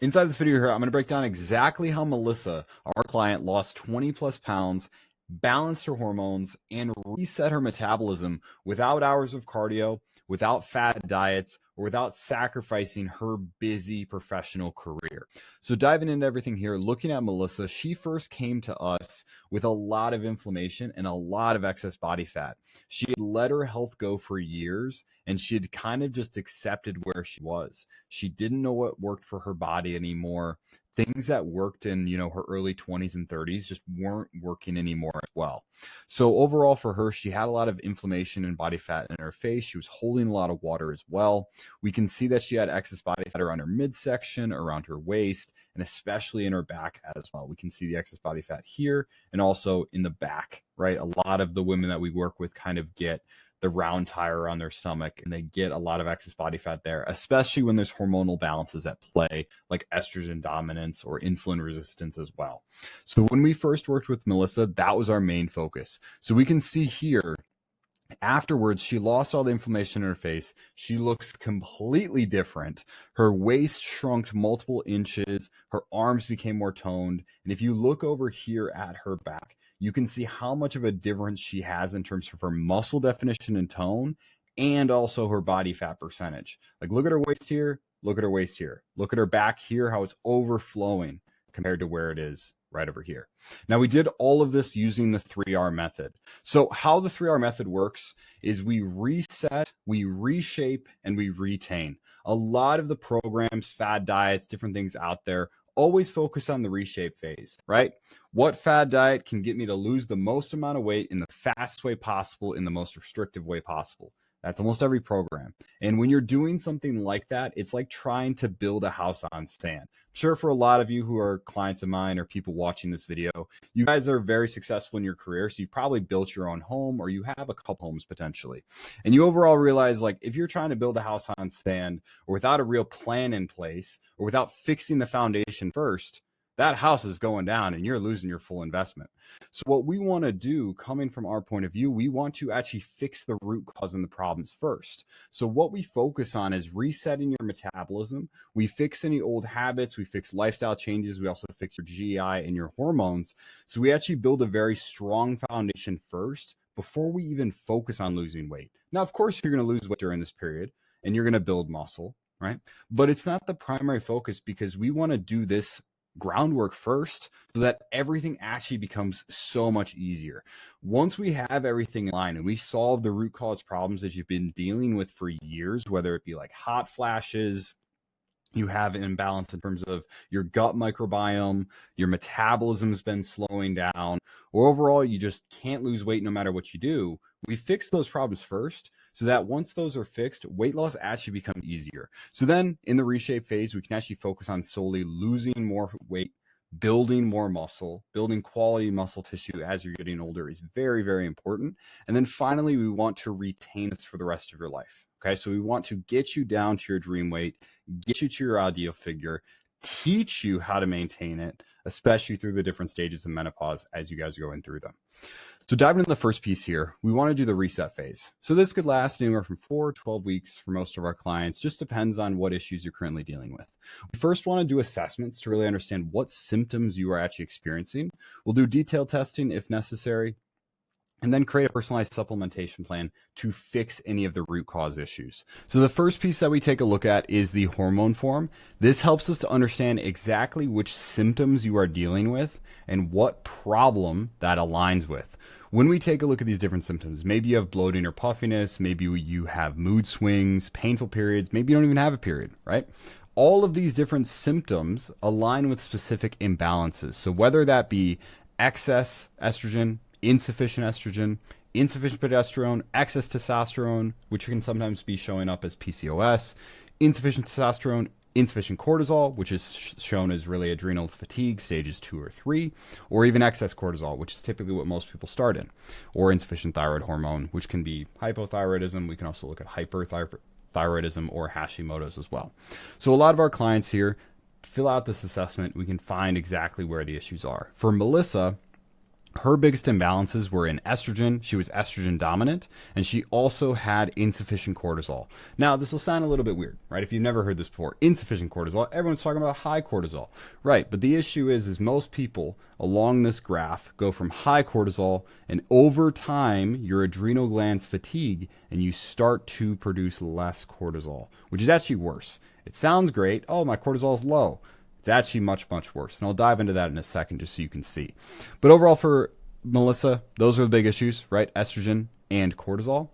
Inside this video here, I'm going to break down exactly how Melissa, our client, lost 20 plus pounds, balanced her hormones, and reset her metabolism without hours of cardio, without fad diets, or without sacrificing her busy professional career. So diving into everything here, looking at Melissa, she first came to us with a lot of inflammation and a lot of excess body fat. She had let her health go for years, and she had kind of just accepted where she was. She didn't know what worked for her body anymore. Things that worked in, her early 20s and 30s just weren't working anymore as well. So overall for her, she had a lot of inflammation and body fat in her face. She was holding a lot of water as well. We can see that she had excess body fat around her midsection, around her waist, and especially in her back as well. We can see the excess body fat here and also in the back, right? A lot of the women that we work with kind of get the round tire on their stomach, and they get a lot of excess body fat there, especially when there's hormonal balances at play, like estrogen dominance or insulin resistance as well. So when we first worked with Melissa, that was our main focus. So we can see here, afterwards, she lost all the inflammation in her face. She looks completely different. Her waist shrunk multiple inches. Her arms became more toned. And if you look over here at her back, you can see how much of a difference she has in terms of her muscle definition and tone, and also her body fat percentage. Like, look at her waist here, look at her waist here, look at her back here, how it's overflowing compared to where it is right over here. Now, we did all of this using the 3R method. So how the 3R method works is we reset, we reshape, and we retain. A lot of the programs, fad diets, different things out there always focus on the reshape phase, right? What fad diet can get me to lose the most amount of weight in the fastest way possible, in the most restrictive way possible? That's almost every program. And when you're doing something like that, it's like trying to build a house on sand. I'm sure for a lot of you who are clients of mine or people watching this video, you guys are very successful in your career. So you've probably built your own home, or you have a couple homes potentially. And you overall realize, like, if you're trying to build a house on sand, or without a real plan in place, or without fixing the foundation first, that house is going down and you're losing your full investment. So what we want to do, coming from our point of view, we want to actually fix the root cause and the problems first. So what we focus on is resetting your metabolism. We fix any old habits. We fix lifestyle changes. We also fix your GI and your hormones. So we actually build a very strong foundation first before we even focus on losing weight. Now, of course, you're going to lose weight during this period and you're going to build muscle, right? But it's not the primary focus, because we want to do this groundwork first so that everything actually becomes so much easier. Once we have everything in line and we solve the root cause problems that you've been dealing with for years, whether it be like hot flashes, you have an imbalance in terms of your gut microbiome, your metabolism's been slowing down, or overall you just can't lose weight no matter what you do, we fix those problems first, so that once those are fixed, weight loss actually becomes easier. So then in the reshape phase, we can actually focus on solely losing more weight, building more muscle, building quality muscle tissue as you're getting older is very, very important. And then finally, we want to retain this for the rest of your life. Okay, so we want to get you down to your dream weight, get you to your ideal figure, teach you how to maintain it, especially through the different stages of menopause as you guys are going through them. So diving into the first piece here, we want to do the reset phase. So this could last anywhere from 4 to 12 weeks for most of our clients, just depends on what issues you're currently dealing with. We first want to do assessments to really understand what symptoms you are actually experiencing. We'll do detailed testing if necessary, and then create a personalized supplementation plan to fix any of the root cause issues. So the first piece that we take a look at is the hormone form. This helps us to understand exactly which symptoms you are dealing with and what problem that aligns with. When we take a look at these different symptoms, maybe you have bloating or puffiness, maybe you have mood swings, painful periods, maybe you don't even have a period, right? All of these different symptoms align with specific imbalances. So whether that be excess estrogen, insufficient estrogen, insufficient progesterone, excess testosterone, which can sometimes be showing up as PCOS, insufficient testosterone, insufficient cortisol, which is shown as really adrenal fatigue, stages 2 or 3, or even excess cortisol, which is typically what most people start in, or insufficient thyroid hormone, which can be hypothyroidism. We can also look at hyperthyroidism or Hashimoto's as well. So a lot of our clients here fill out this assessment. We can find exactly where the issues are. For Melissa, Her biggest imbalances were in estrogen. She was estrogen dominant, and she also had insufficient cortisol. Now, this will sound a little bit weird, right? If you've never heard this before, insufficient cortisol, everyone's talking about high cortisol, right? But the issue is most people along this graph go from high cortisol, and over time, your adrenal glands fatigue, and you start to produce less cortisol, which is actually worse. It sounds great. Oh, my cortisol is low. It's actually much, much worse. And I'll dive into that in a second just so you can see. But overall for Melissa, those are the big issues, right? Estrogen and cortisol.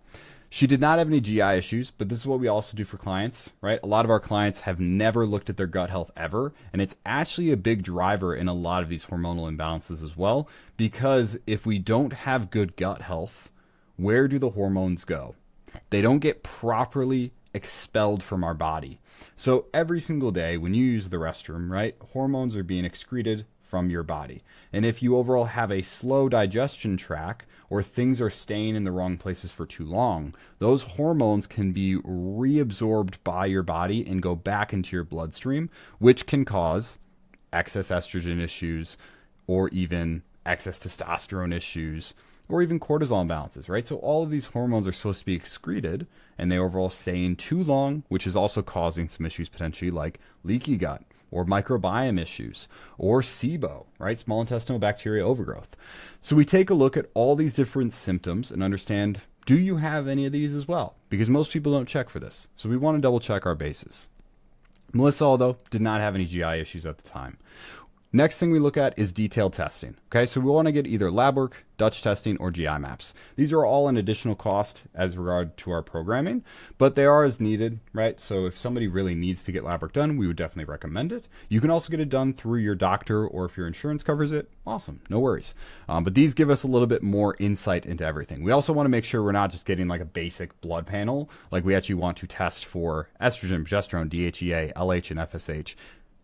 She did not have any GI issues, but this is what we also do for clients, right? A lot of our clients have never looked at their gut health ever, and it's actually a big driver in a lot of these hormonal imbalances as well, because if we don't have good gut health, where do the hormones go? They don't get properly expelled from our body. So every single day when you use the restroom, right, hormones are being excreted from your body. And if you overall have a slow digestion tract or things are staying in the wrong places for too long, those hormones can be reabsorbed by your body and go back into your bloodstream, which can cause excess estrogen issues or even excess testosterone issues, or even cortisol imbalances, right? So all of these hormones are supposed to be excreted, and they overall stay in too long, which is also causing some issues potentially like leaky gut or microbiome issues or SIBO, right? Small intestinal bacteria overgrowth. So we take a look at all these different symptoms and understand, do you have any of these as well? Because most people don't check for this. So we want to double check our bases. Melissa, although, did not have any GI issues at the time. Next thing we look at is detailed testing. Okay, so we want to get either lab work, Dutch testing, or GI maps. These are all an additional cost as regard to our programming, but they are as needed, right? So if somebody really needs to get lab work done, we would definitely recommend it. You can also get it done through your doctor, or if your insurance covers it, awesome, no worries. But these give us a little bit more insight into everything. We also want to make sure we're not just getting like a basic blood panel, like we actually want to test for estrogen, progesterone, DHEA, LH, and FSH.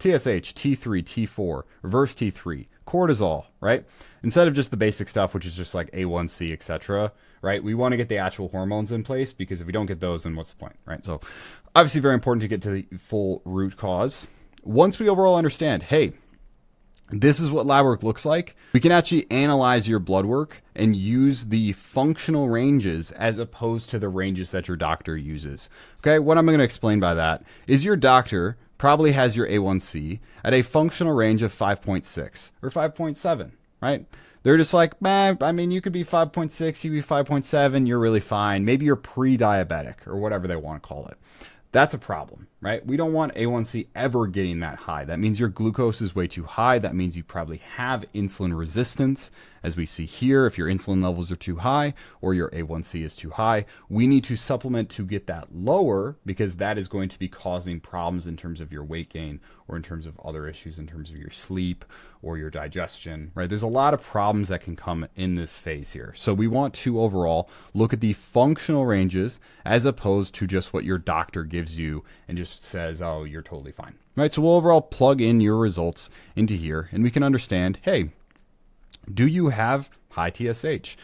TSH, T3, T4, reverse T3, cortisol, right? Instead of just the basic stuff, which is just like A1C, etc., right? We want to get the actual hormones in place, because if we don't get those, then what's the point, right? So obviously very important to get to the full root cause. Once we overall understand, hey, this is what lab work looks like, we can actually analyze your blood work and use the functional ranges as opposed to the ranges that your doctor uses. Okay, what I'm going to explain by that is your doctor probably has your A1C at a functional range of 5.6 or 5.7, right? They're just like, man, I mean, you could be 5.6, you could be 5.7, you're really fine. Maybe you're pre-diabetic or whatever they want to call it. That's a problem, right? We don't want A1C ever getting that high. That means your glucose is way too high. That means you probably have insulin resistance. As we see here, if your insulin levels are too high or your A1C is too high, we need to supplement to get that lower, because that is going to be causing problems in terms of your weight gain or in terms of other issues in terms of your sleep or your digestion, right? There's a lot of problems that can come in this phase here. So we want to overall look at the functional ranges as opposed to just what your doctor gives you and just says, oh, you're totally fine, right? So we'll overall plug in your results into here, and we can understand, hey, do you have high TSH?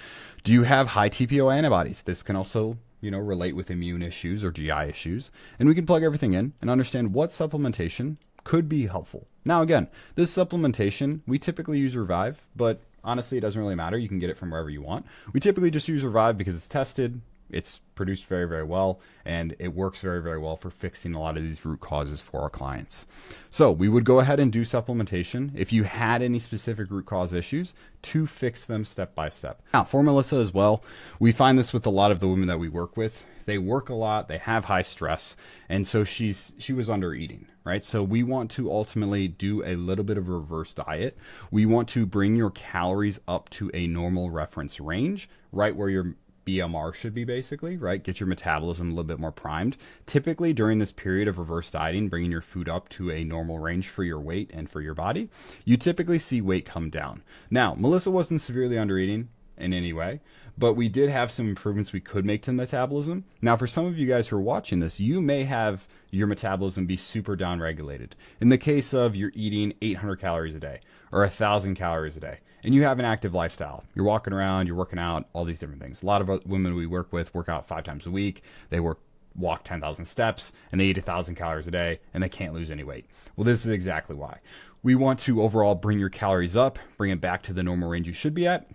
Do you have high TPO antibodies? This can also, relate with immune issues or GI issues. And we can plug everything in and understand what supplementation could be helpful. Now, again, this supplementation, we typically use Revive, but honestly, it doesn't really matter. You can get it from wherever you want. We typically just use Revive because it's tested, it's produced very, very well, and it works very, very well for fixing a lot of these root causes for our clients. So we would go ahead and do supplementation if you had any specific root cause issues to fix them step by step. Now, for Melissa as well, we find this with a lot of the women that we work with. They work a lot, they have high stress, and so she was under eating, right? So we want to ultimately do a little bit of a reverse diet. We want to bring your calories up to a normal reference range, right where your BMR should be, basically, right? Get your metabolism a little bit more primed. Typically during this period of reverse dieting, bringing your food up to a normal range for your weight and for your body, you typically see weight come down. Now, Melissa wasn't severely under eating in any way, but we did have some improvements we could make to the metabolism. Now, for some of you guys who are watching this, you may have your metabolism be super down regulated. In the case of you're eating 800 calories a day or 1,000 calories a day, and you have an active lifestyle. You're walking around, you're working out, all these different things. A lot of women we work with work out 5 times a week. They walk 10,000 steps, and they eat 1,000 calories a day, and they can't lose any weight. Well, this is exactly why. We want to overall bring your calories up, bring it back to the normal range you should be at.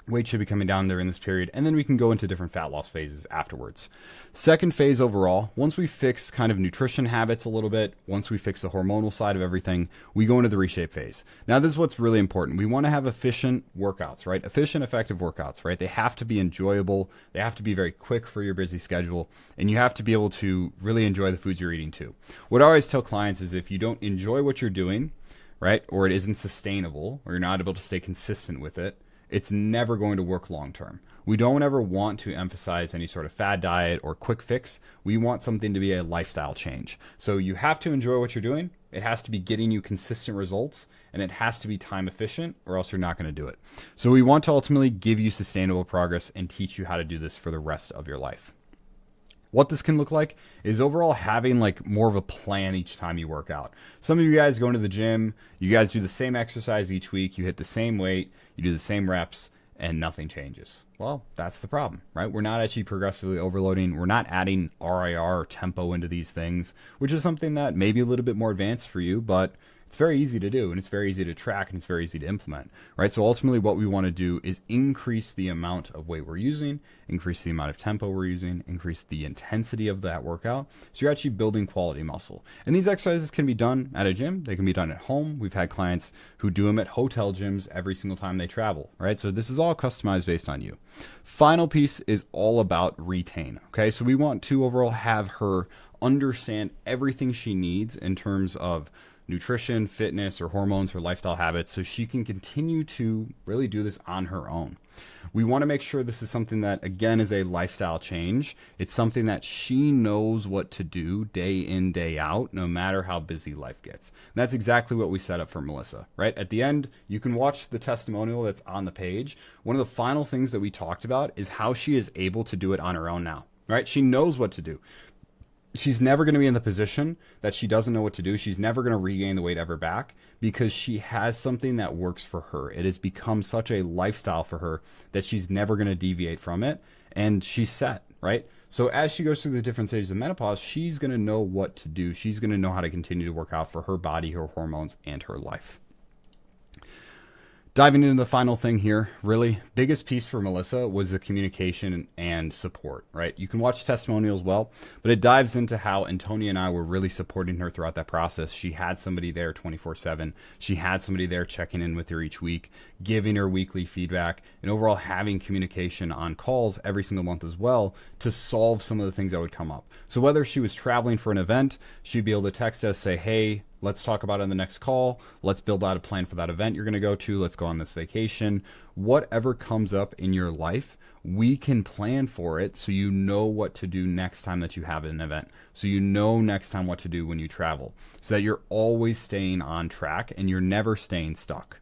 Weight should be coming down during this period, and then we can go into different fat loss phases afterwards. Second phase overall, once we fix kind of nutrition habits a little bit, once we fix the hormonal side of everything, we go into the reshape phase. Now, this is what's really important. We want to have efficient workouts, right? Efficient, effective workouts, right? They have to be enjoyable. They have to be very quick for your busy schedule, and you have to be able to really enjoy the foods you're eating too. What I always tell clients is if you don't enjoy what you're doing, right, or it isn't sustainable, or you're not able to stay consistent with it, it's never going to work long term. We don't ever want to emphasize any sort of fad diet or quick fix. We want something to be a lifestyle change. So you have to enjoy what you're doing. It has to be getting you consistent results, and it has to be time efficient, or else you're not going to do it. So we want to ultimately give you sustainable progress and teach you how to do this for the rest of your life. What this can look like is overall having like more of a plan each time you work out. Some of you guys go into the gym, you guys do the same exercise each week, you hit the same weight, you do the same reps, and nothing changes. Well, that's the problem, right? We're not actually progressively overloading. We're not adding RIR or tempo into these things, which is something that may be a little bit more advanced for you, but it's very easy to do, and it's very easy to track, and it's very easy to implement, right? So ultimately what we want to do is increase the amount of weight we're using, increase the amount of tempo we're using, increase the intensity of that workout. So you're actually building quality muscle. And these exercises can be done at a gym. They can be done at home. We've had clients who do them at hotel gyms every single time they travel, right? So this is all customized based on you. Final piece is all about retain, okay? So we want to overall have her understand everything she needs in terms of nutrition, fitness, or hormones, or lifestyle habits, so she can continue to really do this on her own. We want to make sure this is something that, again, is a lifestyle change. It's something that she knows what to do day in, day out, no matter how busy life gets. And that's exactly what we set up for Melissa, right? At the end, you can watch the testimonial that's on the page. One of the final things that we talked about is how she is able to do it on her own now, right? She knows what to do. She's never going to be in the position that she doesn't know what to do. She's never going to regain the weight ever back because she has something that works for her. It has become such a lifestyle for her that she's never going to deviate from it. And she's set, right? So as she goes through the different stages of menopause, she's going to know what to do. She's going to know how to continue to work out for her body, her hormones, and her life. Diving into the final thing here, really biggest piece for Melissa was the communication and support, right? You can watch testimonial as well, but it dives into how Antonia and I were really supporting her throughout that process. She had somebody there 24/7. She had somebody there checking in with her each week, giving her weekly feedback, and overall having communication on calls every single month as well to solve some of the things that would come up. So whether she was traveling for an event, she'd be able to text us, say, hey, let's talk about it on the next call. Let's build out a plan for that event you're going to go to. Let's go on this vacation. Whatever comes up in your life, we can plan for it so you know what to do next time that you have an event. So you know next time what to do when you travel. So that you're always staying on track and you're never staying stuck.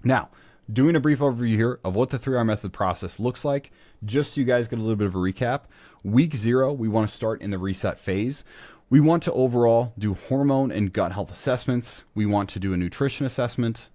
Now, doing a brief overview here of what the 3R method process looks like, just so you guys get a little bit of a recap. Week 0, we want to start in the reset phase. We want to overall do hormone and gut health assessments. We want to do a nutrition assessment.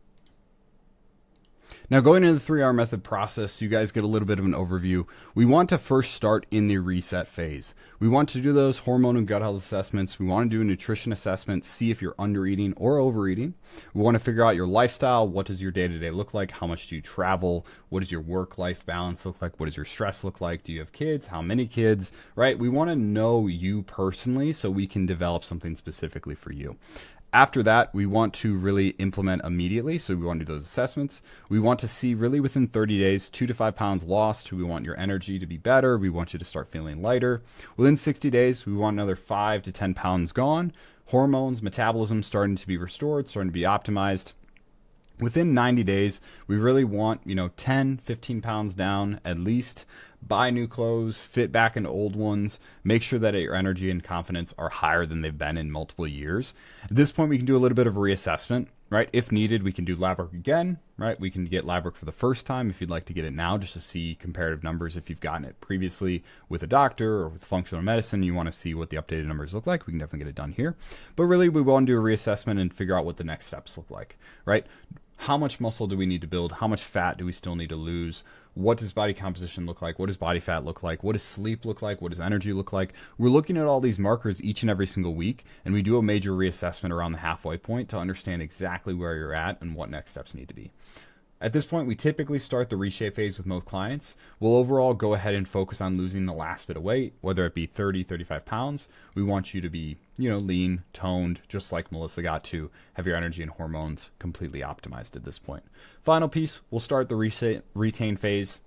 Now, going into the 3R method process, so you guys get a little bit of an overview. We want to first start in the reset phase. We want to do those hormone and gut health assessments. We want to do a nutrition assessment, see if you're under eating or overeating. We want to figure out your lifestyle. What does your day-to-day look like? How much do you travel? What does your work-life balance look like? What does your stress look like? Do you have kids? How many kids? Right? We want to know you personally so we can develop something specifically for you. After that, we want to really implement immediately. So we want to do those assessments. We want to see really within 30 days, 2 to 5 pounds lost. We want your energy to be better. We want you to start feeling lighter. Within 60 days, we want another 5 to 10 pounds gone. Hormones, metabolism starting to be restored, starting to be optimized. Within 90 days, we really want, 10, 15 pounds down at least. Buy new clothes, fit back into old ones, make sure that your energy and confidence are higher than they've been in multiple years. At this point, we can do a little bit of a reassessment, right? If needed, we can do lab work again, right? We can get lab work for the first time if you'd like to get it now, just to see comparative numbers. If you've gotten it previously with a doctor or with functional medicine, you want to see what the updated numbers look like, we can definitely get it done here. But really, we want to do a reassessment and figure out what the next steps look like, right? How much muscle do we need to build? How much fat do we still need to lose? What does body composition look like? What does body fat look like? What does sleep look like? What does energy look like? We're looking at all these markers each and every single week, and we do a major reassessment around the halfway point to understand exactly where you're at and what next steps need to be. At this point, we typically start the reshape phase with most clients. We'll overall go ahead and focus on losing the last bit of weight, whether it be 30, 35 pounds. We want you to be, lean, toned, just like Melissa got to, have your energy and hormones completely optimized at this point. Final piece, we'll start the retain phase.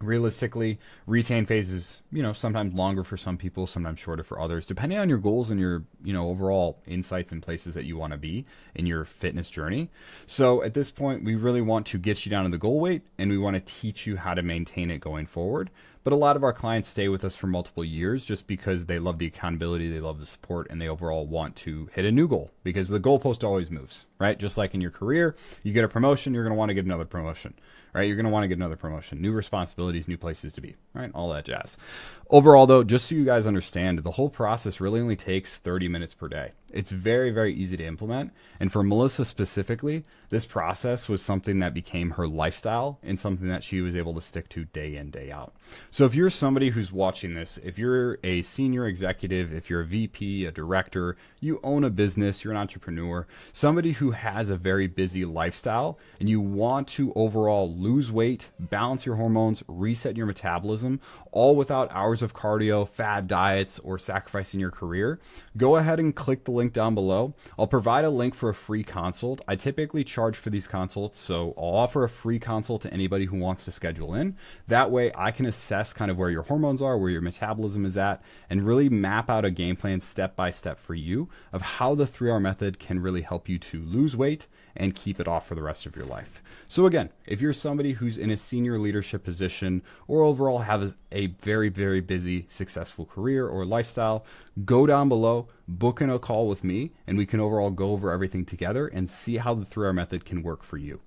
Realistically, retain phase is, sometimes longer for some people, sometimes shorter for others, depending on your goals and your, overall insights and places that you want to be in your fitness journey. So at this point, we really want to get you down to the goal weight, and we want to teach you how to maintain it going forward. But a lot of our clients stay with us for multiple years just because they love the accountability, they love the support, and they overall want to hit a new goal, because the goalpost always moves, right? Just like in your career, you get a promotion, you're going to want to get another promotion, right? You're going to want to get another promotion, new responsibilities, new places to be, right? All that jazz. Overall, though, just so you guys understand, the whole process really only takes 30 minutes per day. It's very, very easy to implement. And for Melissa specifically, this process was something that became her lifestyle and something that she was able to stick to day in, day out. So if you're somebody who's watching this, if you're a senior executive, if you're a VP, a director, you own a business, you're an entrepreneur, somebody who has a very busy lifestyle, and you want to overall lose weight, balance your hormones, reset your metabolism, all without hours of cardio, fad diets, or sacrificing your career, go ahead and click the link down below. I'll provide a link for a free consult. I typically charge for these consults, so I'll offer a free consult to anybody who wants to schedule in. That way I can assess kind of where your hormones are, where your metabolism is at, and really map out a game plan step by step for you of how the 3R method can really help you to lose weight and keep it off for the rest of your life. So again, if you're somebody who's in a senior leadership position or overall have a very, very busy, successful career or lifestyle, go down below, book in a call with me, and we can overall go over everything together and see how the 3R method can work for you.